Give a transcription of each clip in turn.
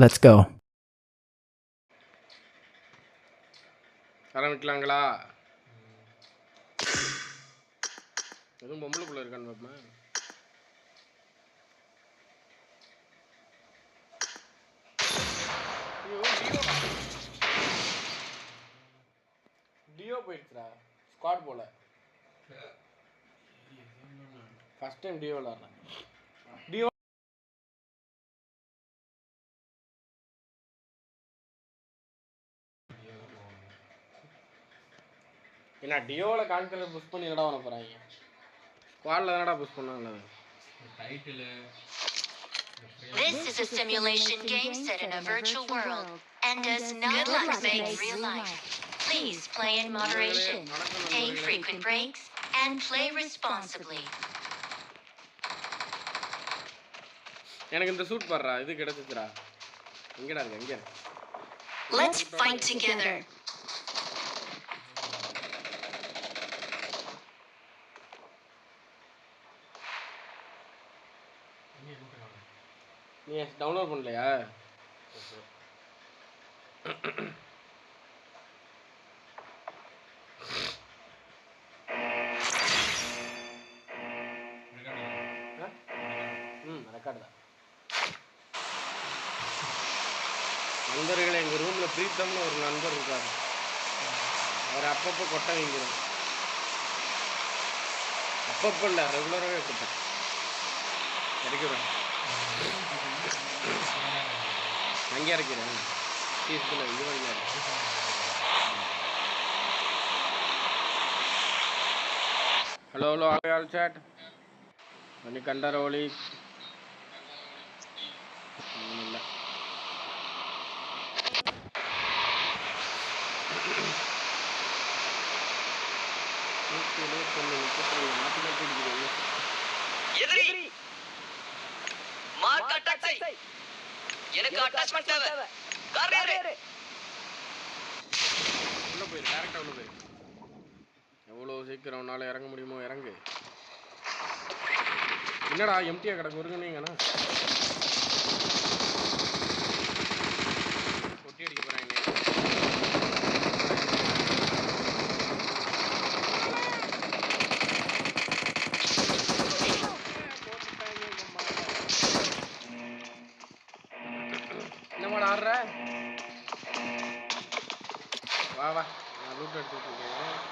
Let's go. ஆரம்பிக்கலாங்களா? எதுவும் பொம்பளைக்குள்ள இருக்கான்னு பாப்போமா? டியோ போயிடுச்சுடா. ஸ்குவாட் போல. ஃபர்ஸ்ட் டைம் டியோ விளாட்றேன். டியோ என்ன டியோவில் கான்கலர் புஷ் பண்ணி என்னடா பண்ண போகிறாங்க? ஸ்குவாடில் தானடா புஷ் பண்ணாங்களே. Title This is a simulation game set in a virtual world and does not replace real life. Please play in moderation, take frequent breaks, and play responsibly. எனக்கு இந்த சூட் பாடுறா, இது கிடைச்சிச்சுடா. எங்கடா இருக்கு? எங்க? Let's fight together. நீ download பண்ணலையா? Record தான். நண்பர்களே, எங்கள் ரூமில் பிரீத்தம்னு ஒரு நண்பர் இருக்கார். அவர் அப்பப்போ கொட்டை வைங்கிறோம். அப்பப்போ இல்லை, ரெகுலராகவே கொட்டை இறக்கிறேன். அங்கே இறக்கிறேன். ஃபீஸ்பில் ஈவனில் ஹலோ ஹலோ ஆல் சாட் பண்ணி கண்டார ஒளி இல்லை. எனக்கு அட்டாச்மென்ட் தேவை. கார்னர் உள்ள போயிரு, டைரக்டா உள்ள போயிரு. எவ்வளவு சீக்கிரம் உன்னால இறங்க முடியுமோ இறங்கு. என்னடா எம்டியா கிடக்கு ஒருங்கனீங்கண்ணா? கொட்டி அடிக்க போறாங்க. என்னமாடா ஆடுற? வா வா, நான் லூட் எடுத்துட்டு இருக்கேன்.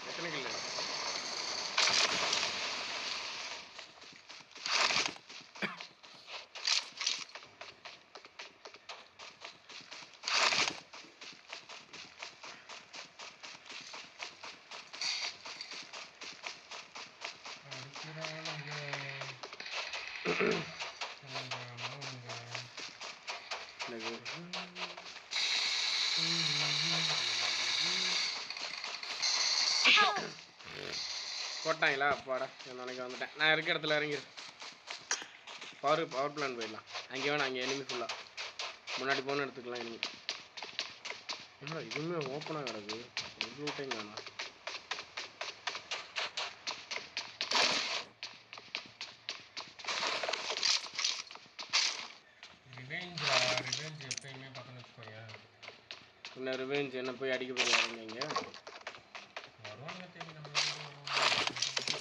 எத்தனை கிலோ? போட்டாங்களா? அப்பாடா, நாளைக்கு வந்துட்டேன். நான் இருக்க இடத்துல இறங்கிடு. பவர் பிளான் போயிடலாம். அங்கே வேணாம், அங்கே எனிமி ஃபுல்லாக முன்னாடி போன எடுத்துக்கலாம். எனிமி என்ன இதுவுமே ஓப்பனாக கிடக்கு. எவ்வளோ டைம் வேணாம். என்ன ரிவெஞ்ச்? என்ன போய் அடிக்க போய் இங்கே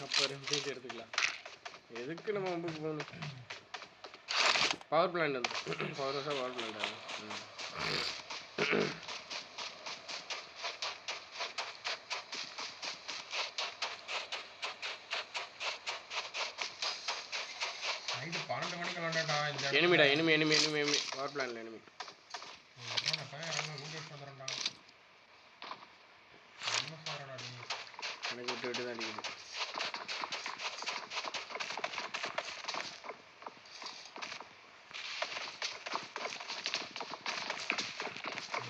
அப்போ ரிவெஞ்ச் எடுத்துக்கலாம். எதுக்கு நம்ம வம்புக்கு போகணும்? பவர் பிளான்ட் வந்து பவர் பிளான்ட் எனிமிடா. எனிமி பவர் பிளான்ட்ல எனிமி. எனக்கு விட்டு தான் அடிக்குது.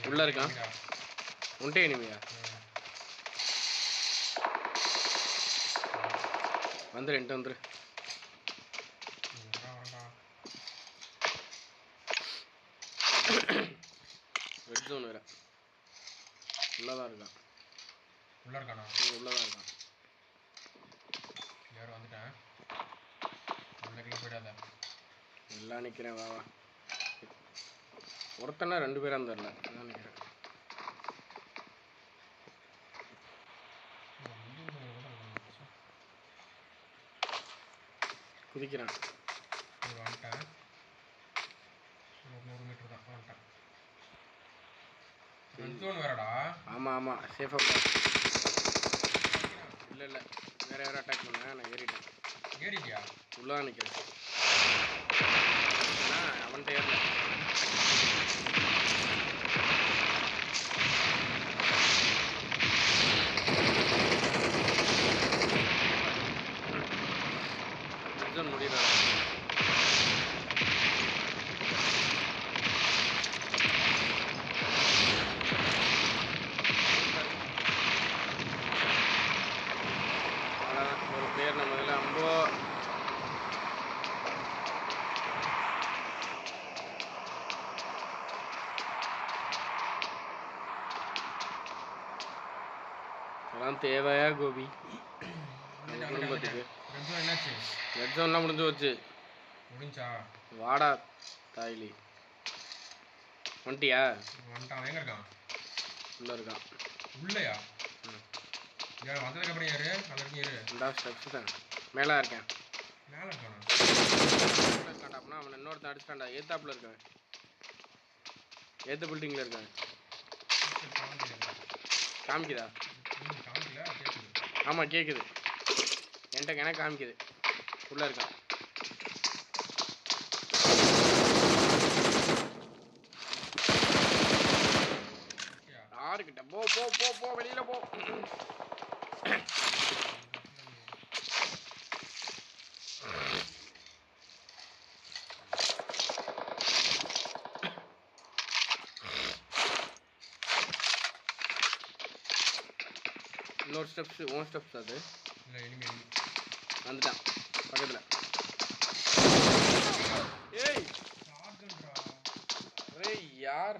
உள்ள இருக்கான். உண்டே எனிமியா? வந்துரு, என்கிட்ட வந்துரு. ரெட் ஜோன் வேற உள்ளதான் இருக்கான். உள்ள இருக்கானா? உள்ளதான் இருக்கான். யாரும் வந்துட்டேன். உள்ளக்கே போயிடாத. எல்லாம் நிற்கிறேன். வா வா. ஒருத்தனா 2 பேரா தெரில. அதான் நிற்கிறேன். குதிக்கிறான். வந்துட்டேன். 100 மீட்டர் தான் வந்துட்டேன். ரெட் ஜோன் வேறடா. ஆமாம் சேஃபாக போ. இல்லை வேற யாரும் அட்டாக் பண்ண நான் ஏறிட்டேன். ஏறிட்டியா? உள்ளதான் நிற்கிறேன். அவன்கிட்ட ஏறல. முடியல. ஒரு பிளேயர் நம்ம இதில் அம்போ இதெல்லாம் தேவையா கோபி குடும்பத்துக்கு? ரெட் ஜோன்லாம் முடிஞ்சு வச்சு முடிஞ்சா வாடா தாய்லி. வந்துட்டியா? வந்துட்டான். எங்க இருக்கான்? உள்ள இருக்கான். உள்ளயா? யார் வந்ததுக்கு அப்புறம் யாரு? அங்க இருக்கு யாரு? ரெண்டா ஸ்டெப்ஸ் தான். மேலே இருக்கேன். மேல இருக்கானா? இருக்கான்டா. அப்படின்னா அவனை இன்னொருத்தன் அடிச்சிட்டான்டா. ஏத்தாப்புல இருக்கான். ஏத்த பில்டிங்கில் இருக்கான். காமிக்குதா? காமிக்கல, கேக்குது. ஆமாம் கேட்குது. எனக்கு காமிக்குது. உள்ளே இருக்கான். யாருக்கிட்ட? போ போ போ போ வெளியில போ. இன்னொரு ஸ்டெப்ஸ் ஓன் ஸ்டெப்ஸ் அது இல்லை இனிமே வந்துட்டான் பக்கத்தில். ஏய் யார் அரே யார்